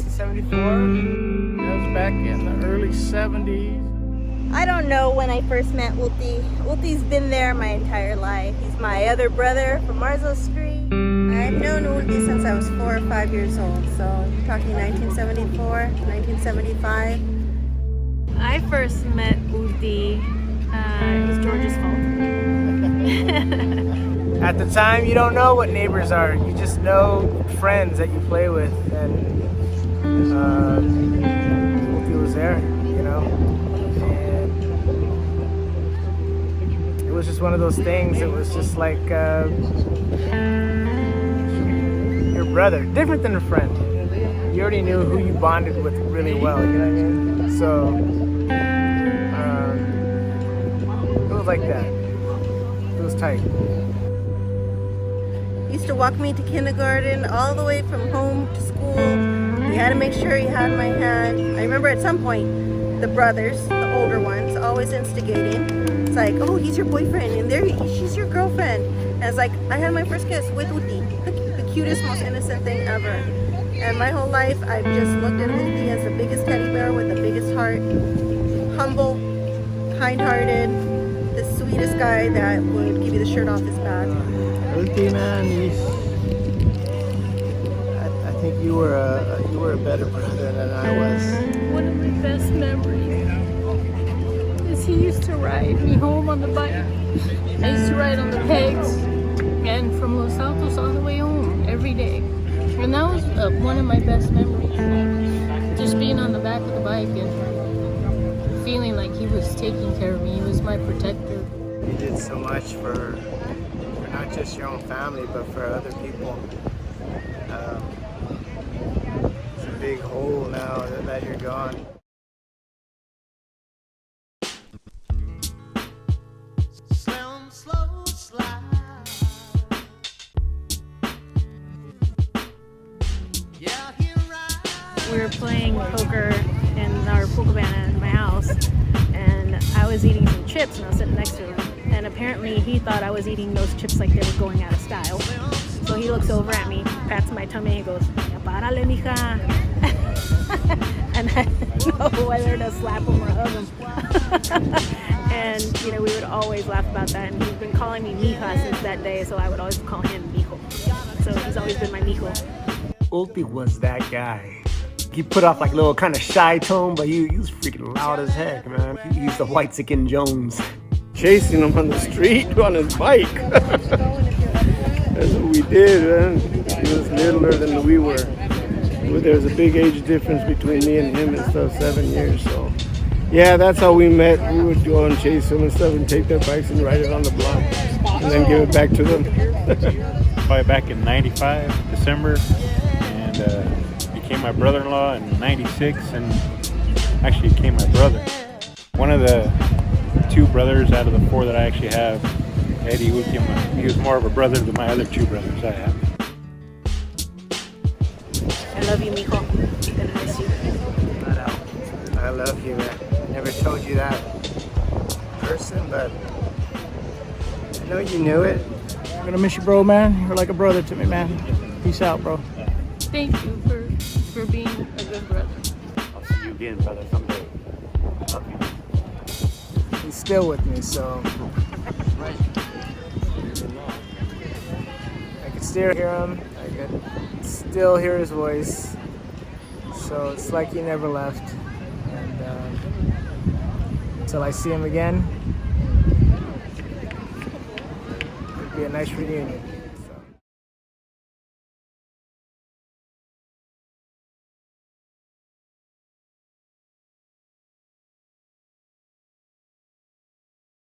1974. That was back in the early 70s. I don't know when I first met Ulti. Ulti's been there my entire life. He's my other brother from Marzo Street. I've known Ulti since I was 4 or 5 years old, so we're talking 1974, 1975. I first met Ulti, it was George's fault. At the time, you don't know what neighbors are. You just know friends that you play with, and Ulti was there, you know. And it was just one of those things. It was just like your brother, different than a friend. You already knew who you bonded with really well. You know what I mean? So it was like that. It was tight. He used to walk me to kindergarten all the way from home to school. He had to make sure he had my hand. I remember at some point, the brothers, the older ones, always instigating. It's like, oh, he's your boyfriend, and she's your girlfriend. And it's like, I had my first kiss with Ulti, the cutest, most innocent thing ever. And my whole life, I've just looked at Ulti as the biggest teddy bear with the biggest heart. Humble, kind-hearted, the sweetest guy that would give you the shirt off his back. Ulti, man, I think you were a better brother than I was. One of my best memories is he used to ride me home on the bike. I used to ride on the pegs and from Los Altos all the way home every day. And that was one of my best memories. Just being on the back of the bike and feeling like he was taking care of me. He was my protector. You did so much for not just your own family, but for other people. It's a big hole now that you're gone. Slow slide. Yeah, here We were playing poker in our pool cabana in my house, and I was eating some chips and I was sitting next to him. And apparently he thought I was eating those chips like they were going out of style. So he looks over at me, pats my tummy, and he goes, "Párale, mija." And I didn't know whether to slap him or hug him. And you know, we would always laugh about that. And he's been calling me mija since that day, so I would always call him mijo. So he's always been my mijo. Ulti was that guy. He put off like a little kind of shy tone, but he was freaking loud as heck, man. He used the white chicken Jones. Chasing him on the street on his bike. That's what we did, man. He was littler than we were. There was a big age difference between me and him and stuff, 7 years. So, yeah, that's how we met. We would go and chase him and stuff and take their bikes and ride it on the block and then give it back to them. Probably back in '95, December, and became my brother-in-law in '96, and actually became my brother. One of the 2 brothers out of the 4 that I actually have, Eddie Ulti, he was more of a brother than my other 2 brothers I have. I love you, mijo. I'm gonna miss you. I love you, man. I never told you that in person, but I know you knew it. I'm gonna miss you, bro, man. You're like a brother to me, man. Peace out, bro. Thank you for being a good brother. I'll see you again, brother, someday. Love you. He's still with me, so I can still hear him. I can still hear his voice. So it's like he never left. And until I see him again, it'll be a nice reunion.